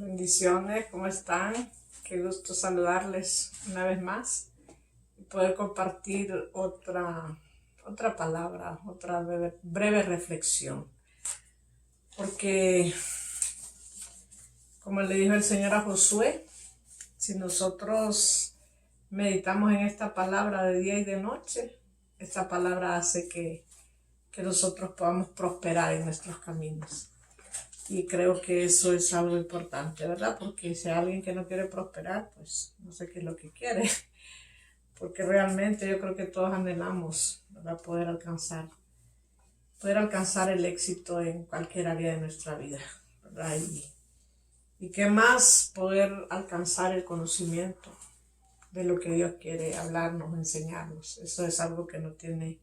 Bendiciones, ¿cómo están? Qué gusto saludarles una vez más y poder compartir otra palabra, otra breve reflexión. Porque, como le dijo el Señor a Josué, si nosotros meditamos en esta palabra de día y de noche, esta palabra hace que nosotros podamos prosperar en nuestros caminos. Y creo que eso es algo importante, ¿verdad? Porque si hay alguien que no quiere prosperar, pues no sé qué es lo que quiere. Porque realmente yo creo que todos anhelamos, ¿verdad? Poder alcanzar el éxito en cualquier área de nuestra vida, ¿verdad? Y qué más poder alcanzar el conocimiento de lo que Dios quiere hablarnos, enseñarnos. Eso es algo que no tiene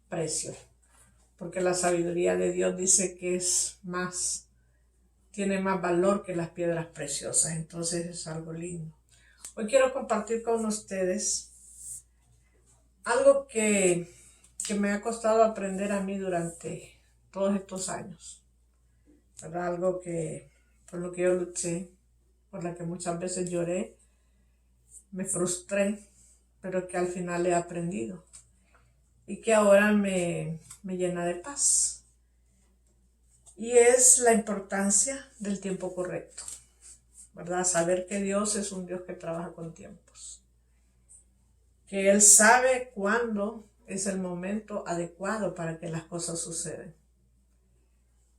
precio. Porque la sabiduría de Dios dice que tiene más valor que las piedras preciosas, entonces es algo lindo. Hoy quiero compartir con ustedes algo que me ha costado aprender a mí durante todos estos años, ¿verdad? Algo que por lo que yo luché, por la que muchas veces lloré, me frustré, pero que al final he aprendido y que ahora me llena de paz. Y es la importancia del tiempo correcto, ¿verdad? Saber que Dios es un Dios que trabaja con tiempos, que Él sabe cuándo es el momento adecuado para que las cosas sucedan.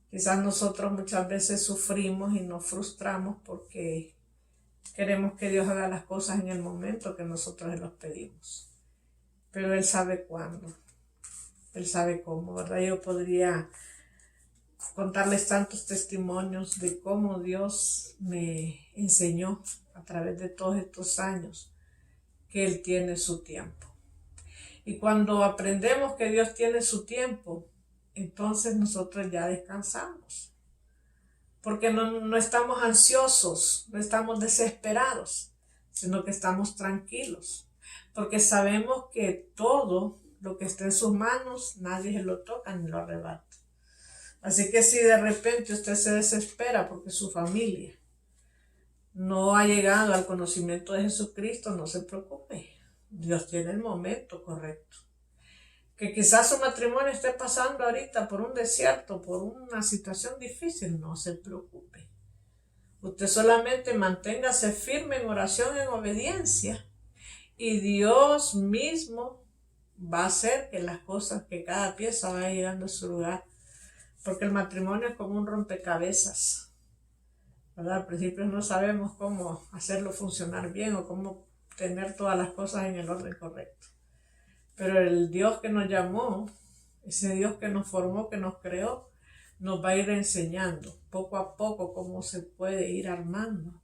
Quizás nosotros muchas veces sufrimos y nos frustramos porque queremos que Dios haga las cosas en el momento que nosotros los pedimos. Pero Él sabe cuándo, Él sabe cómo, ¿verdad? Yo podría contarles tantos testimonios de cómo Dios me enseñó a través de todos estos años que Él tiene su tiempo. Y cuando aprendemos que Dios tiene su tiempo, entonces nosotros ya descansamos. Porque no estamos ansiosos, no estamos desesperados, sino que estamos tranquilos. Porque sabemos que todo lo que está en sus manos, nadie se lo toca ni lo arrebata. Así que si de repente usted se desespera porque su familia no ha llegado al conocimiento de Jesucristo, no se preocupe. Dios tiene el momento correcto. Que quizás su matrimonio esté pasando ahorita por un desierto, por una situación difícil, no se preocupe. Usted solamente manténgase firme en oración, en obediencia, y Dios mismo va a hacer que las cosas, que cada pieza vaya llegando a su lugar. Porque el matrimonio es como un rompecabezas, ¿verdad? Al principio no sabemos cómo hacerlo funcionar bien o cómo tener todas las cosas en el orden correcto. Pero el Dios que nos llamó, ese Dios que nos formó, que nos creó, nos va a ir enseñando poco a poco cómo se puede ir armando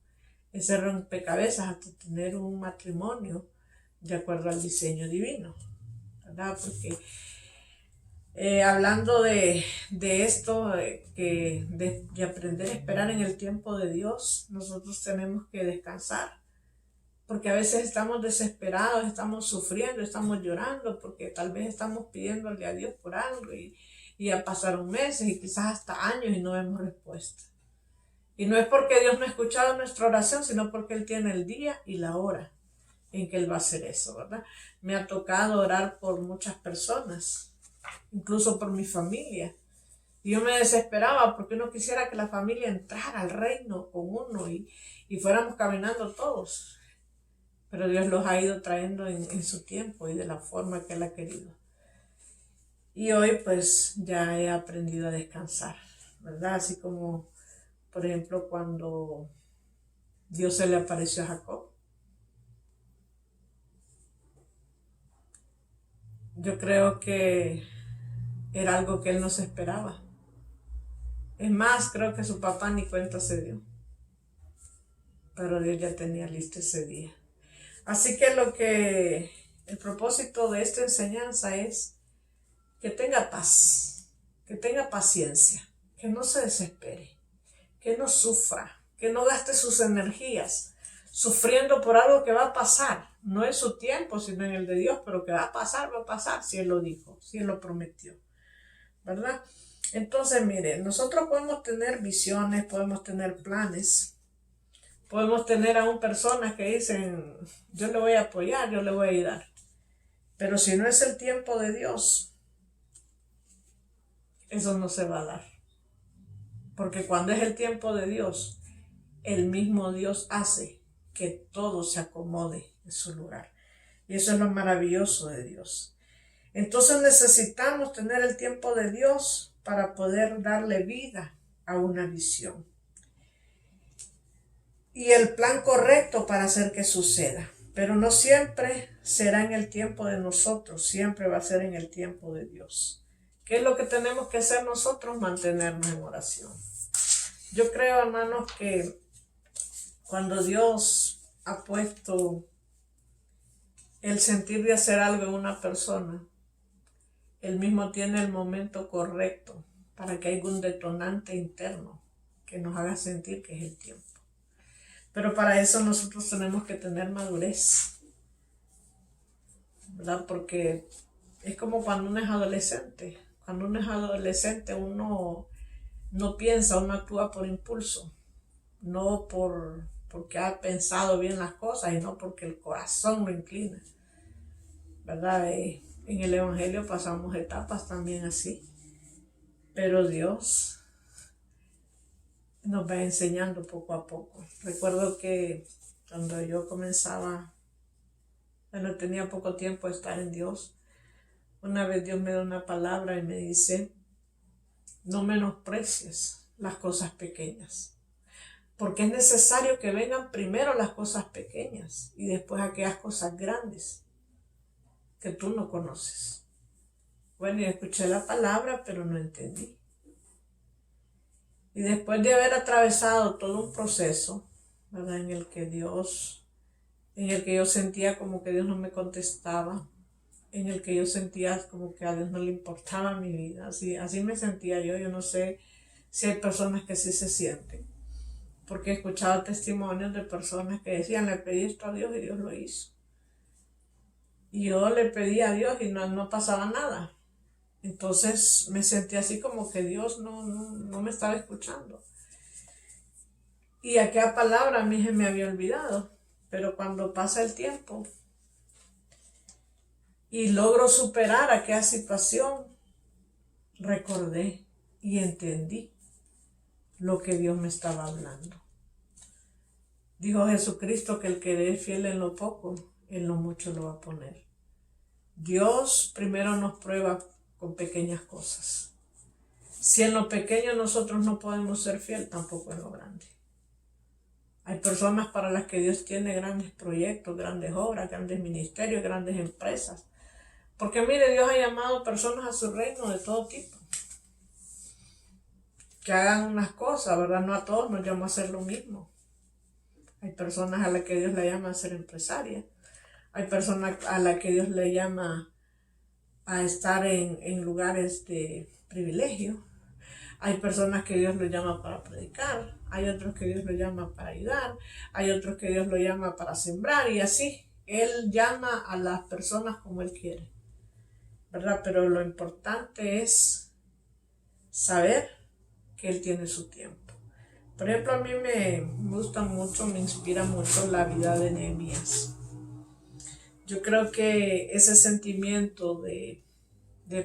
ese rompecabezas hasta tener un matrimonio de acuerdo al diseño divino, ¿verdad? Porque hablando de esto, de aprender a esperar en el tiempo de Dios, nosotros tenemos que descansar. Porque a veces estamos desesperados, estamos sufriendo, estamos llorando, porque tal vez estamos pidiéndole a Dios por algo y ya pasaron meses y quizás hasta años y no vemos respuesta. Y no es porque Dios no ha escuchado nuestra oración, sino porque Él tiene el día y la hora en que Él va a hacer eso, ¿verdad? Me ha tocado orar por muchas personas, incluso por mi familia. Y yo me desesperaba porque uno quisiera que la familia entrara al reino con uno y fuéramos caminando todos. Pero Dios los ha ido trayendo en su tiempo y de la forma que Él ha querido. Y hoy pues ya he aprendido a descansar, ¿verdad? Así como, por ejemplo, cuando Dios se le apareció a Jacob. Yo creo que era algo que él no se esperaba. Es más, creo que su papá ni cuenta se dio. Pero Dios ya tenía listo ese día. Así que el propósito de esta enseñanza es que tenga paz, que tenga paciencia, que no se desespere, que no sufra, que no gaste sus energías sufriendo por algo que va a pasar. No en su tiempo, sino en el de Dios, pero que va a pasar, si Él lo dijo, si Él lo prometió, ¿verdad? Entonces, mire, nosotros podemos tener visiones, podemos tener planes, Podemos tener aún personas que dicen, yo le voy a apoyar, yo le voy a ayudar. Pero si no es el tiempo de Dios, eso no se va a dar. Porque cuando es el tiempo de Dios, el mismo Dios hace que todo se acomode en su lugar. Y eso es lo maravilloso de Dios. Entonces necesitamos tener el tiempo de Dios para poder darle vida a una visión. Y el plan correcto para hacer que suceda. Pero no siempre será en el tiempo de nosotros, siempre va a ser en el tiempo de Dios. ¿Qué es lo que tenemos que hacer nosotros? Mantenernos en oración. Yo creo, hermanos, que cuando Dios ha puesto el sentir de hacer algo en una persona, Él mismo tiene el momento correcto para que haya un detonante interno que nos haga sentir que es el tiempo. Pero para eso nosotros tenemos que tener madurez, ¿verdad? Porque es como cuando uno es adolescente. Cuando uno es adolescente, uno no piensa, uno actúa por impulso, no porque ha pensado bien las cosas y no porque el corazón lo inclina, ¿verdad? En el Evangelio pasamos etapas también así, pero Dios nos va enseñando poco a poco. Recuerdo que cuando yo comenzaba, bueno, tenía poco tiempo de estar en Dios, una vez Dios me da una palabra y me dice, no menosprecies las cosas pequeñas, porque es necesario que vengan primero las cosas pequeñas y después aquellas cosas grandes que tú no conoces. Bueno, y escuché la palabra, pero no entendí. Y después de haber atravesado todo un proceso, ¿verdad? En el que yo sentía como que Dios no me contestaba, en el que yo sentía como que a Dios no le importaba mi vida. Así me sentía yo no sé si hay personas que sí se sienten, porque he escuchado testimonios de personas que decían, le pedí esto a Dios y Dios lo hizo. Y yo le pedí a Dios y no pasaba nada. Entonces me sentí así como que Dios no me estaba escuchando. Y aquella palabra a mí se me había olvidado. Pero cuando pasa el tiempo y logro superar aquella situación, recordé y entendí lo que Dios me estaba hablando. Dijo Jesucristo que el que es fiel en lo poco, en lo mucho lo va a poner. Dios primero nos prueba con pequeñas cosas. Si en lo pequeño nosotros no podemos ser fiel, tampoco en lo grande. Hay personas para las que Dios tiene grandes proyectos, grandes obras, grandes ministerios, grandes empresas. Porque mire, Dios ha llamado personas a su reino de todo tipo. Que hagan unas cosas, ¿verdad? No a todos nos llama a hacer lo mismo. Hay personas a las que Dios le llama a ser empresaria. Hay personas a las que Dios le llama a estar en lugares de privilegio. Hay personas que Dios lo llama para predicar. Hay otros que Dios lo llama para ayudar. Hay otros que Dios lo llama para sembrar. Y así, Él llama a las personas como Él quiere, ¿verdad? Pero lo importante es saber que Él tiene su tiempo. Por ejemplo, a mí me gusta mucho, me inspira mucho la vida de Nehemías. Yo creo que ese sentimiento de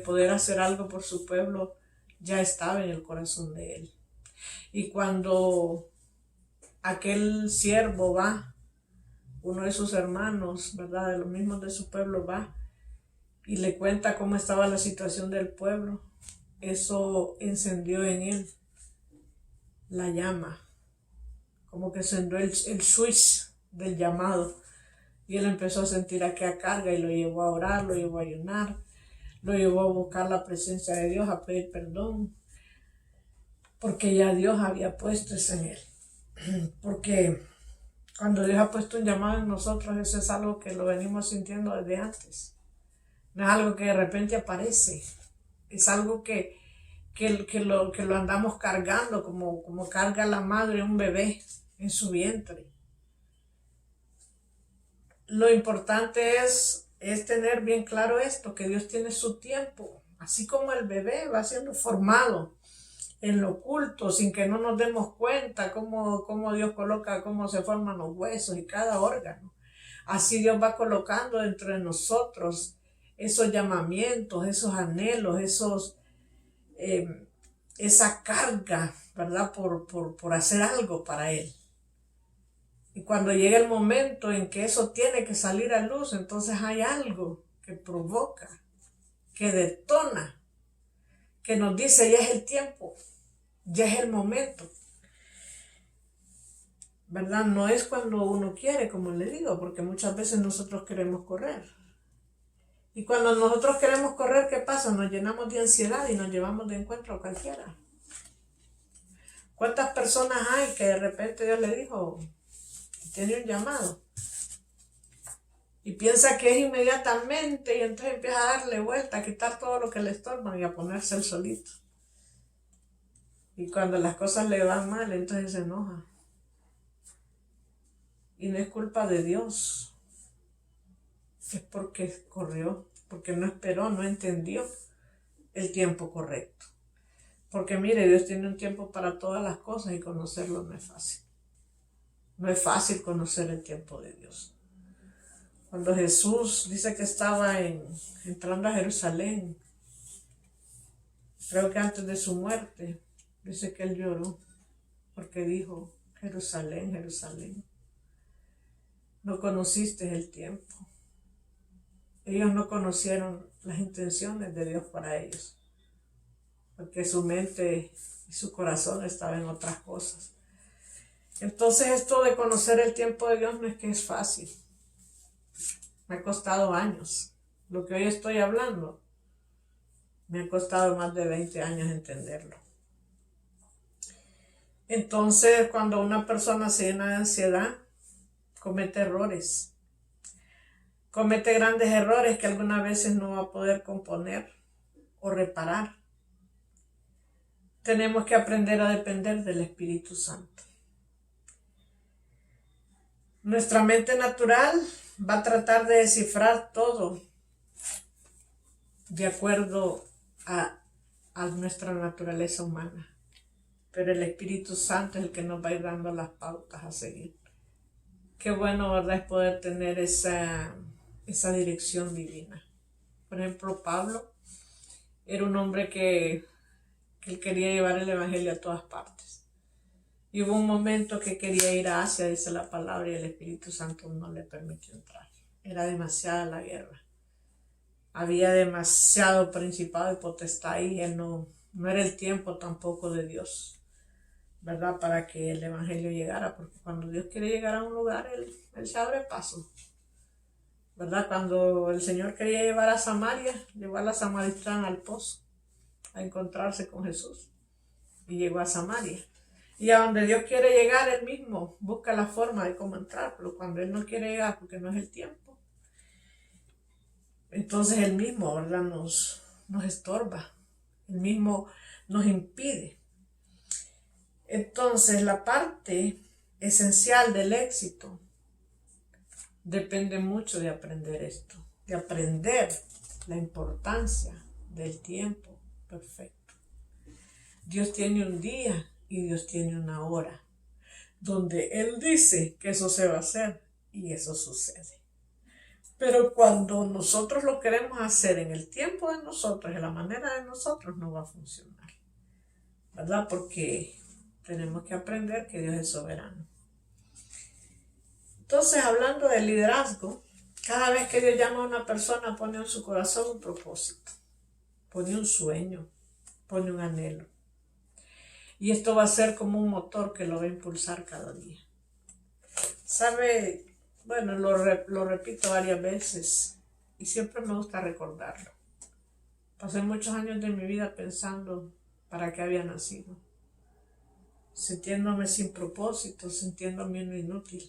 poder hacer algo por su pueblo ya estaba en el corazón de él. Y cuando aquel siervo va, uno de sus hermanos, ¿verdad? De los mismos de su pueblo va y le cuenta cómo estaba la situación del pueblo, eso encendió en él la llama, como que encendió el switch del llamado. Y él empezó a sentir aquella carga y lo llevó a orar, lo llevó a ayunar, lo llevó a buscar la presencia de Dios, a pedir perdón, porque ya Dios había puesto eso en él. Porque cuando Dios ha puesto un llamado en nosotros, eso es algo que lo venimos sintiendo desde antes. No es algo que de repente aparece, es algo que lo andamos cargando, como carga la madre un bebé en su vientre. Lo importante es tener bien claro esto, que Dios tiene su tiempo, así como el bebé va siendo formado en lo oculto, sin que no nos demos cuenta cómo Dios coloca, cómo se forman los huesos y cada órgano. Así Dios va colocando dentro de nosotros esos llamamientos, esos anhelos, esa carga, ¿verdad? Por hacer algo para Él. Y cuando llega el momento en que eso tiene que salir a luz, entonces hay algo que provoca, que detona, que nos dice ya es el tiempo, ya es el momento. ¿Verdad? No es cuando uno quiere, como le digo, porque muchas veces nosotros queremos correr. Y cuando nosotros queremos correr, ¿qué pasa? Nos llenamos de ansiedad y nos llevamos de encuentro a cualquiera. ¿Cuántas personas hay que de repente Dios le dijo, tiene un llamado? Y piensa que es inmediatamente y entonces empieza a darle vuelta, a quitar todo lo que le estorban y a ponerse el solito. Y cuando las cosas le van mal, entonces se enoja. Y no es culpa de Dios. Es porque corrió, porque no esperó, no entendió el tiempo correcto. Porque mire, Dios tiene un tiempo para todas las cosas y conocerlo no es fácil. No es fácil conocer el tiempo de Dios. Cuando Jesús dice que estaba entrando a Jerusalén, creo que antes de su muerte, dice que él lloró porque dijo, Jerusalén, Jerusalén, no conociste el tiempo. Ellos no conocieron las intenciones de Dios para ellos, porque su mente y su corazón estaban en otras cosas. Entonces esto de conocer el tiempo de Dios no es que es fácil. Me ha costado años. Lo que hoy estoy hablando, me ha costado más de 20 años entenderlo. Entonces, cuando una persona se llena de ansiedad, comete errores. Comete grandes errores que algunas veces no va a poder componer o reparar. Tenemos que aprender a depender del Espíritu Santo. Nuestra mente natural va a tratar de descifrar todo de acuerdo a nuestra naturaleza humana. Pero el Espíritu Santo es el que nos va a ir dando las pautas a seguir. Qué bueno, ¿verdad? Es poder tener esa dirección divina. Por ejemplo, Pablo era un hombre que él quería llevar el Evangelio a todas partes. Y hubo un momento que quería ir a Asia, dice la palabra, y el Espíritu Santo no le permitió entrar. Era demasiada la guerra. Había demasiado principado y potestad ahí. Él no era el tiempo tampoco de Dios, ¿verdad? Para que el Evangelio llegara, porque cuando Dios quiere llegar a un lugar, Él se abre paso, ¿verdad? Cuando el Señor quería llevar a Samaria, llevó a la samaritana al pozo a encontrarse con Jesús y llegó a Samaria. Y a donde Dios quiere llegar, Él mismo busca la forma de cómo entrar, pero cuando Él no quiere llegar porque no es el tiempo, entonces Él mismo, ¿verdad? Nos estorba, Él mismo nos impide. Entonces la parte esencial del éxito depende mucho de aprender esto, de aprender la importancia del tiempo perfecto. Dios tiene un día y Dios tiene una hora, donde Él dice que eso se va a hacer y eso sucede. Pero cuando nosotros lo queremos hacer en el tiempo de nosotros, en la manera de nosotros, no va a funcionar, ¿verdad? Porque tenemos que aprender que Dios es soberano. Entonces, hablando de liderazgo, cada vez que Dios llama a una persona, pone en su corazón un propósito, pone un sueño, pone un anhelo. Y esto va a ser como un motor que lo va a impulsar cada día. ¿Sabe? Bueno, lo repito varias veces y siempre me gusta recordarlo. Pasé muchos años de mi vida pensando para qué había nacido, sintiéndome sin propósito, sintiéndome uno inútil,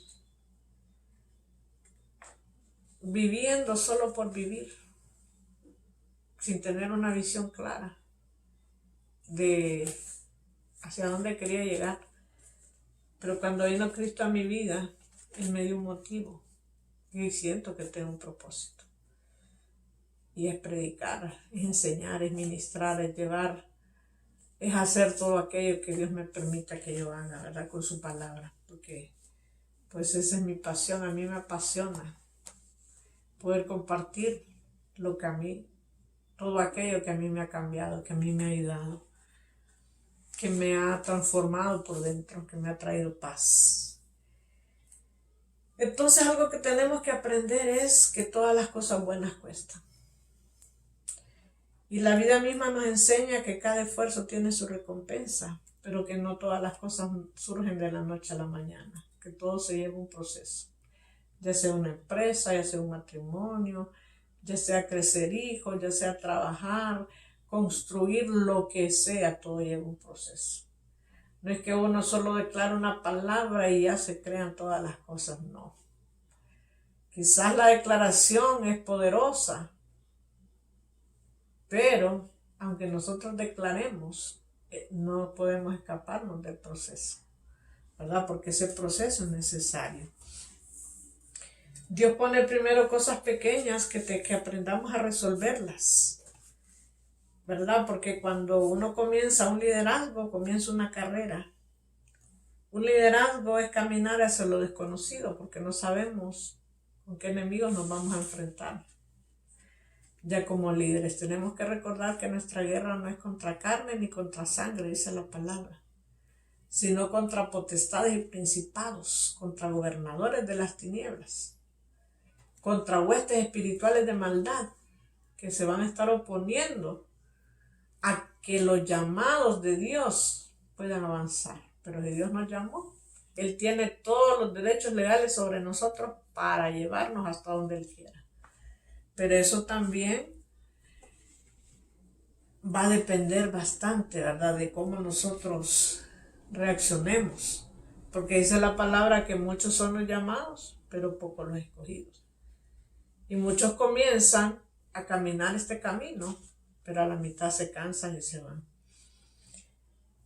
viviendo solo por vivir, sin tener una visión clara de hacia dónde quería llegar. Pero cuando vino Cristo a mi vida, Él me dio un motivo y siento que tengo un propósito. Y es predicar, es enseñar, es ministrar, es llevar es hacer todo aquello que Dios me permita que yo haga, ¿verdad? Con su palabra, porque pues esa es mi pasión, a mí me apasiona poder compartir lo que a mí, todo aquello que a mí me ha cambiado, que a mí me ha ayudado, que me ha transformado por dentro, que me ha traído paz. Entonces algo que tenemos que aprender es que todas las cosas buenas cuestan. Y la vida misma nos enseña que cada esfuerzo tiene su recompensa, pero que no todas las cosas surgen de la noche a la mañana, que todo se lleva un proceso, ya sea una empresa, ya sea un matrimonio, ya sea crecer hijos, ya sea trabajar, construir lo que sea, todo lleva un proceso. No es que uno solo declara una palabra y ya se crean todas las cosas, no. Quizás la declaración es poderosa, pero aunque nosotros declaremos, no podemos escaparnos del proceso, ¿verdad? Porque ese proceso es necesario. Dios pone primero cosas pequeñas que aprendamos a resolverlas, ¿verdad? Porque cuando uno comienza un liderazgo, comienza una carrera. Un liderazgo es caminar hacia lo desconocido, porque no sabemos con qué enemigos nos vamos a enfrentar. Ya como líderes tenemos que recordar que nuestra guerra no es contra carne ni contra sangre, dice la palabra, sino contra potestades y principados, contra gobernadores de las tinieblas, contra huestes espirituales de maldad que se van a estar oponiendo a que los llamados de Dios puedan avanzar. Pero si Dios nos llamó, Él tiene todos los derechos legales sobre nosotros para llevarnos hasta donde Él quiera. Pero eso también va a depender bastante, ¿verdad? De cómo nosotros reaccionemos. Porque dice la palabra que muchos son los llamados, pero pocos los escogidos. Y muchos comienzan a caminar este camino, pero a la mitad se cansan y se van.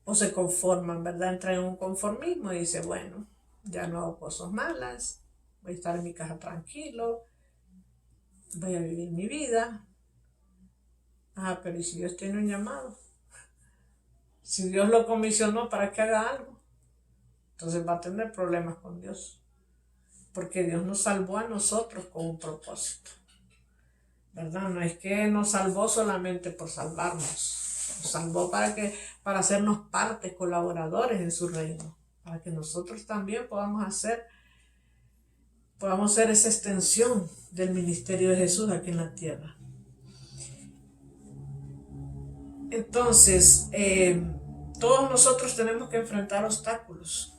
O se conforman, ¿verdad? Entran en un conformismo y dicen, bueno, ya no hago cosas malas, voy a estar en mi casa tranquilo, voy a vivir mi vida. Pero ¿y si Dios tiene un llamado? Si Dios lo comisionó para que haga algo, entonces va a tener problemas con Dios. Porque Dios nos salvó a nosotros con un propósito, ¿verdad? No es que nos salvó solamente por salvarnos. Nos salvó para hacernos parte, colaboradores en su reino. Para que nosotros también podamos ser esa extensión del ministerio de Jesús aquí en la tierra. Entonces, todos nosotros tenemos que enfrentar obstáculos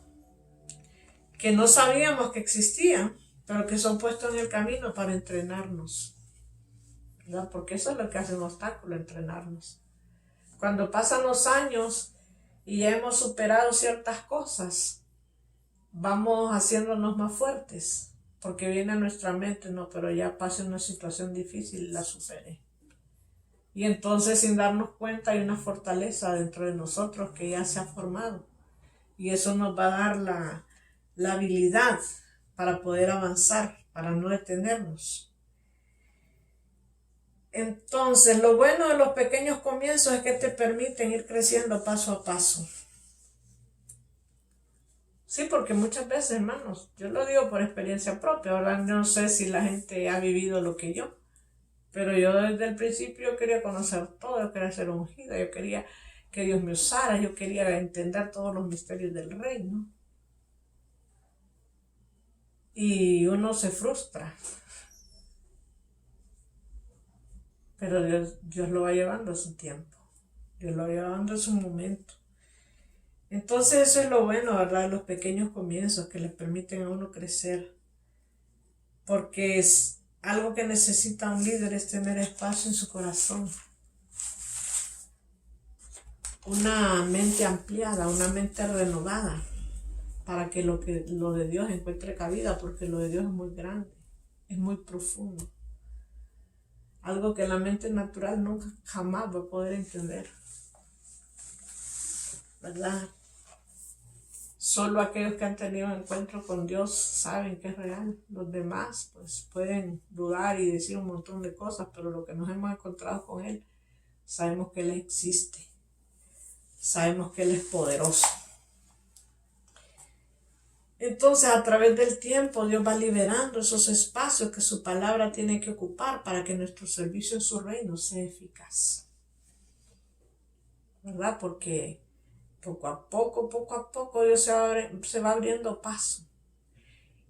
que no sabíamos que existían, pero que son puestos en el camino para entrenarnos, ¿verdad? Porque eso es lo que hace un obstáculo, entrenarnos. Cuando pasan los años y ya hemos superado ciertas cosas, vamos haciéndonos más fuertes, porque viene a nuestra mente, no, pero ya pasé una situación difícil y la superé. Y entonces, sin darnos cuenta, hay una fortaleza dentro de nosotros que ya se ha formado. Y eso nos va a dar la habilidad para poder avanzar, para no detenernos. Entonces, lo bueno de los pequeños comienzos es que te permiten ir creciendo paso a paso. Sí, porque muchas veces, hermanos, yo lo digo por experiencia propia, ahora no sé si la gente ha vivido lo que yo. Pero yo desde el principio quería conocer todo, yo quería ser ungida, yo quería que Dios me usara, yo quería entender todos los misterios del reino. Y uno se frustra. Pero Dios lo va llevando a su tiempo. Dios lo va llevando a su momento. Entonces eso es lo bueno, ¿verdad? Los pequeños comienzos que le permiten a uno crecer. Porque es algo que necesita un líder, es tener espacio en su corazón. Una mente ampliada, una mente renovada, para que lo de Dios encuentre cabida, porque lo de Dios es muy grande, es muy profundo. Algo que la mente natural nunca jamás va a poder entender, ¿verdad? Solo aquellos que han tenido encuentro con Dios saben que es real. Los demás pues pueden dudar y decir un montón de cosas, pero lo que nos hemos encontrado con Él, sabemos que Él existe. sabemos que Él es poderoso. Entonces, a través del tiempo, Dios va liberando esos espacios que su palabra tiene que ocupar para que nuestro servicio en su reino sea eficaz. ¿Verdad? Porque poco a poco, Dios se va abriendo paso.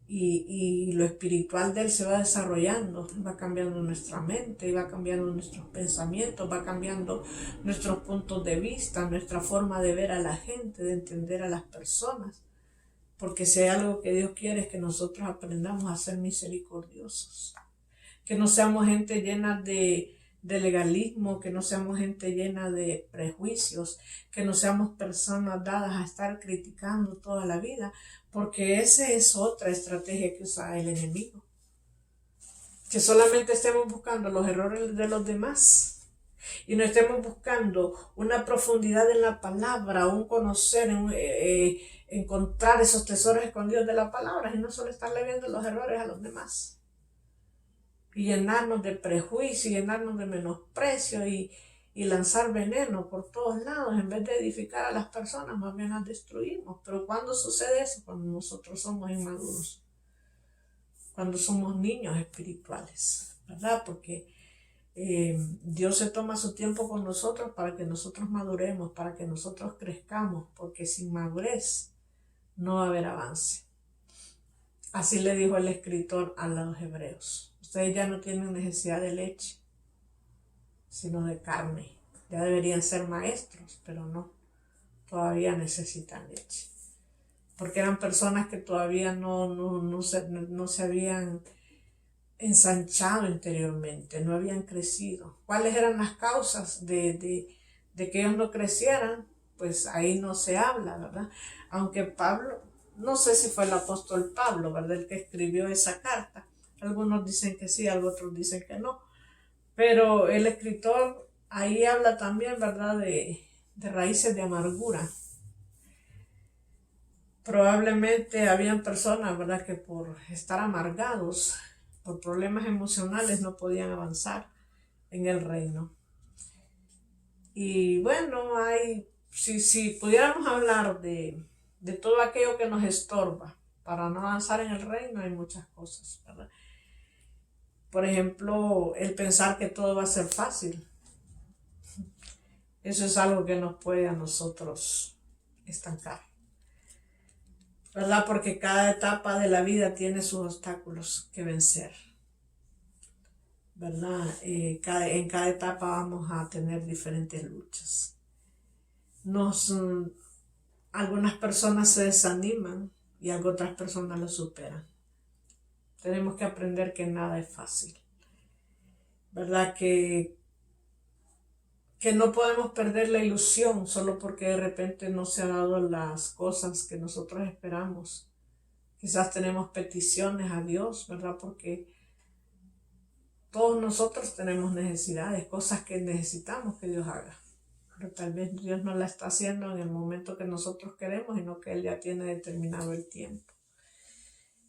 Y lo espiritual de Él se va desarrollando, va cambiando nuestra mente, va cambiando nuestros pensamientos, va cambiando nuestros puntos de vista, nuestra forma de ver a la gente, de entender a las personas. Porque si hay algo que Dios quiere es que nosotros aprendamos a ser misericordiosos. Que no seamos gente llena de legalismo, que no seamos gente llena de prejuicios, que no seamos personas dadas a estar criticando toda la vida, porque esa es otra estrategia que usa el enemigo. Que solamente estemos buscando los errores de los demás y no estemos buscando una profundidad en la palabra, un conocer, encontrar esos tesoros escondidos de la palabra y no solo estarle viendo los errores a los demás. Y llenarnos de prejuicio, llenarnos de menosprecio y lanzar veneno por todos lados. En vez de edificar a las personas, más bien las destruimos. Pero ¿cuándo sucede eso? Cuando nosotros somos inmaduros. Cuando somos niños espirituales, ¿verdad? Porque Dios se toma su tiempo con nosotros para que nosotros maduremos, para que nosotros crezcamos, porque sin madurez no va a haber avance. Así le dijo el escritor a los hebreos. Ustedes ya no tienen necesidad de leche, sino de carne. Ya deberían ser maestros, pero no. Todavía necesitan leche. Porque eran personas que todavía no se habían ensanchado interiormente, no habían crecido. ¿Cuáles eran las causas de que ellos no crecieran? Pues ahí no se habla, ¿verdad? Aunque Pablo, no sé si fue el apóstol Pablo, ¿verdad? El que escribió esa carta. Algunos dicen que sí, otros dicen que no. Pero el escritor ahí habla también, ¿verdad? De raíces de amargura. Probablemente habían personas, ¿verdad? Que por estar amargados, por problemas emocionales, no podían avanzar en el reino. Y bueno, si pudiéramos hablar de todo aquello que nos estorba para no avanzar en el reino, hay muchas cosas, ¿verdad? Por ejemplo, el pensar que todo va a ser fácil. Eso es algo que nos puede a nosotros estancar, ¿verdad? Porque cada etapa de la vida tiene sus obstáculos que vencer, ¿verdad? En cada etapa vamos a tener diferentes luchas. Algunas personas se desaniman y otras personas lo superan. Tenemos que aprender que nada es fácil, ¿verdad? Que no podemos perder la ilusión solo porque de repente no se han dado las cosas que nosotros esperamos. Quizás tenemos peticiones a Dios, ¿verdad? Porque todos nosotros tenemos necesidades, cosas que necesitamos que Dios haga. Pero tal vez Dios no la está haciendo en el momento que nosotros queremos, sino que Él ya tiene determinado el tiempo.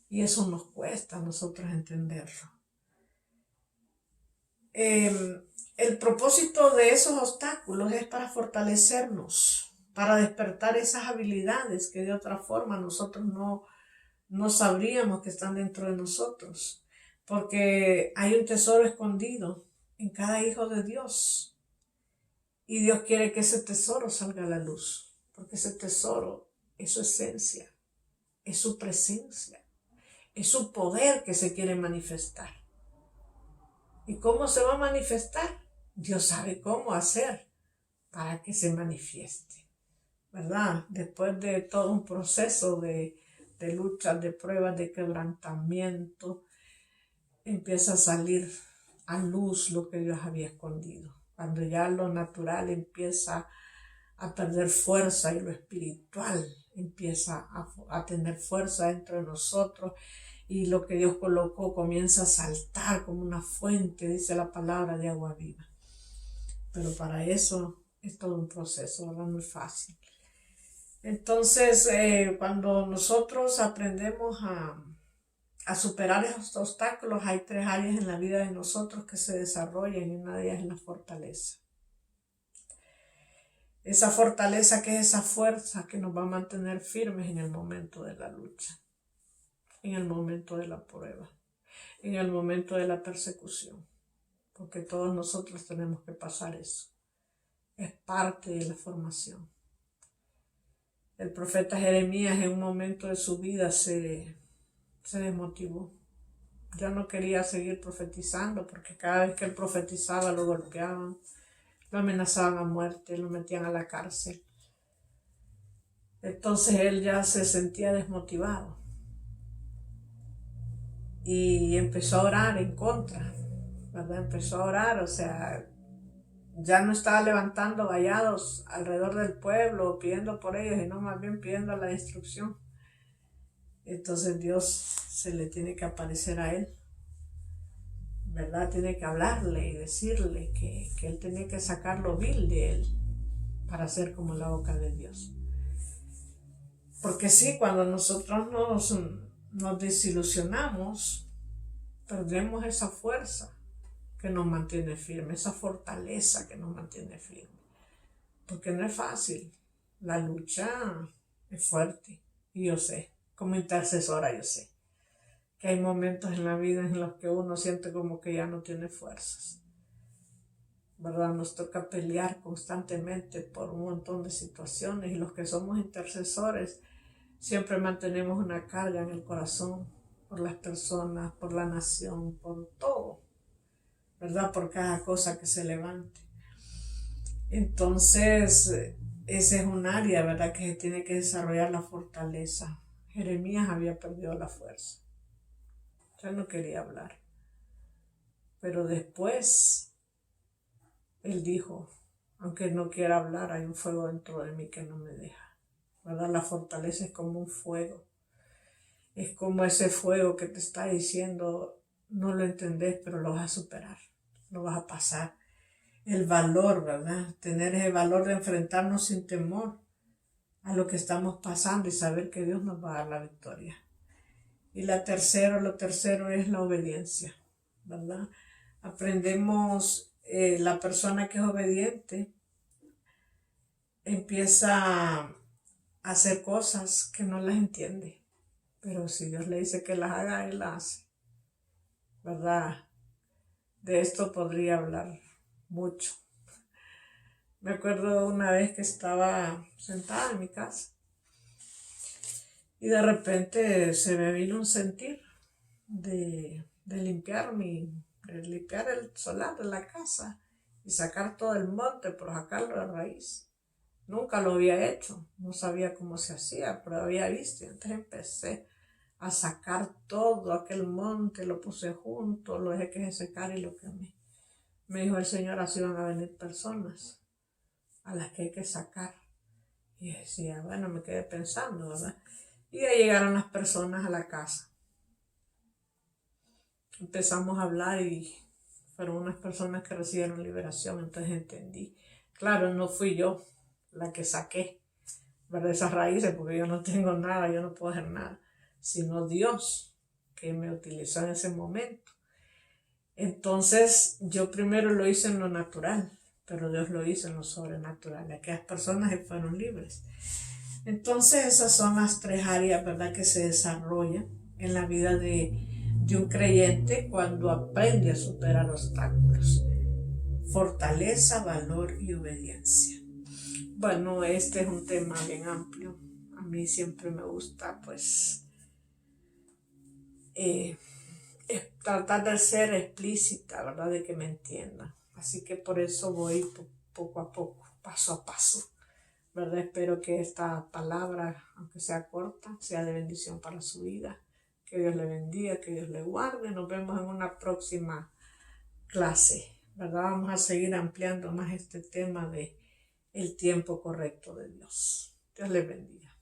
Y eso nos cuesta a nosotros entenderlo. El propósito de esos obstáculos es para fortalecernos, para despertar esas habilidades que de otra forma nosotros no sabríamos que están dentro de nosotros. Porque hay un tesoro escondido en cada hijo de Dios. Y Dios quiere que ese tesoro salga a la luz. Porque ese tesoro es su esencia, es su presencia, es su poder que se quiere manifestar. ¿Y cómo se va a manifestar? Dios sabe cómo hacer para que se manifieste, ¿verdad? Después de todo un proceso de luchas, de pruebas, de quebrantamiento, empieza a salir a luz lo que Dios había escondido. Cuando ya lo natural empieza a perder fuerza y lo espiritual empieza a tener fuerza dentro de nosotros y lo que Dios colocó comienza a saltar como una fuente, dice la palabra, de agua viva. Pero para eso es todo un proceso, ¿verdad? No es fácil. Entonces, cuando nosotros aprendemos a superar esos obstáculos, hay 3 áreas en la vida de nosotros que se desarrollan y una de ellas es la fortaleza. Esa fortaleza que es esa fuerza que nos va a mantener firmes en el momento de la lucha, en el momento de la prueba, en el momento de la persecución, porque todos nosotros tenemos que pasar eso. Es parte de la formación. El profeta Jeremías en un momento de su vida se desmotivó. Ya no quería seguir profetizando porque cada vez que él profetizaba lo golpeaban, lo amenazaban a muerte, lo metían a la cárcel. Entonces él ya se sentía desmotivado y empezó a orar en contra, ¿verdad? Empezó a orar, o sea, ya no estaba levantando vallados alrededor del pueblo pidiendo por ellos, sino más bien pidiendo la destrucción. Entonces Dios se le tiene que aparecer a él, ¿verdad? Tiene que hablarle y decirle que él tiene que sacar lo vil de él para ser como la boca de Dios. Porque sí, cuando nosotros nos desilusionamos, perdemos esa fuerza que nos mantiene firme, esa fortaleza que nos mantiene firme. Porque no es fácil, la lucha es fuerte. Y yo sé, como intercesora yo sé, que hay momentos en la vida en los que uno siente como que ya no tiene fuerzas, ¿verdad? Nos toca pelear constantemente por un montón de situaciones y los que somos intercesores siempre mantenemos una carga en el corazón por las personas, por la nación, por todo, ¿verdad? Por cada cosa que se levante. Entonces, ese es un área, ¿verdad? Que se tiene que desarrollar la fortaleza. Jeremías había perdido la fuerza. Ya no quería hablar. Pero después, él dijo, aunque no quiera hablar, hay un fuego dentro de mí que no me deja, ¿verdad? La fortaleza es como un fuego. Es como ese fuego que te está diciendo, no lo entendés, pero lo vas a superar, lo vas a pasar. El valor, ¿verdad? Tener ese valor de enfrentarnos sin temor a lo que estamos pasando y saber que Dios nos va a dar la victoria. Y lo tercero es la obediencia, ¿verdad? Aprendemos, la persona que es obediente empieza a hacer cosas que no las entiende, pero si Dios le dice que las haga, Él las hace, ¿verdad? De esto podría hablar mucho. Me acuerdo una vez que estaba sentada en mi casa y de repente se me vino un sentir de limpiar el solar de la casa y sacar todo el monte, pero sacarlo de raíz. Nunca lo había hecho, no sabía cómo se hacía, pero había visto. Entonces empecé a sacar todo aquel monte, lo puse junto, lo dejé que se secara y lo quemé. Me dijo el Señor, así van a venir personas a las que hay que sacar. Y decía, bueno, me quedé pensando, ¿verdad? Y ya llegaron las personas a la casa. Empezamos a hablar y fueron unas personas que recibieron liberación, entonces entendí. Claro, no fui yo la que saqué, ¿verdad? Esas raíces, porque yo no tengo nada, yo no puedo hacer nada, sino Dios que me utilizó en ese momento. Entonces yo primero lo hice en lo natural, pero Dios lo hizo en lo sobrenatural. Aquellas personas fueron libres. Entonces esas son las tres áreas, ¿verdad?, que se desarrollan en la vida de un creyente cuando aprende a superar obstáculos. Fortaleza, valor y obediencia. Bueno, este es un tema bien amplio. A mí siempre me gusta, pues, tratar de ser explícita, ¿verdad?, de que me entiendan. Así que por eso voy poco a poco, paso a paso, ¿verdad? Espero que esta palabra, aunque sea corta, sea de bendición para su vida. Que Dios le bendiga, que Dios le guarde. Nos vemos en una próxima clase, ¿verdad? Vamos a seguir ampliando más este tema de el tiempo correcto de Dios. Dios le bendiga.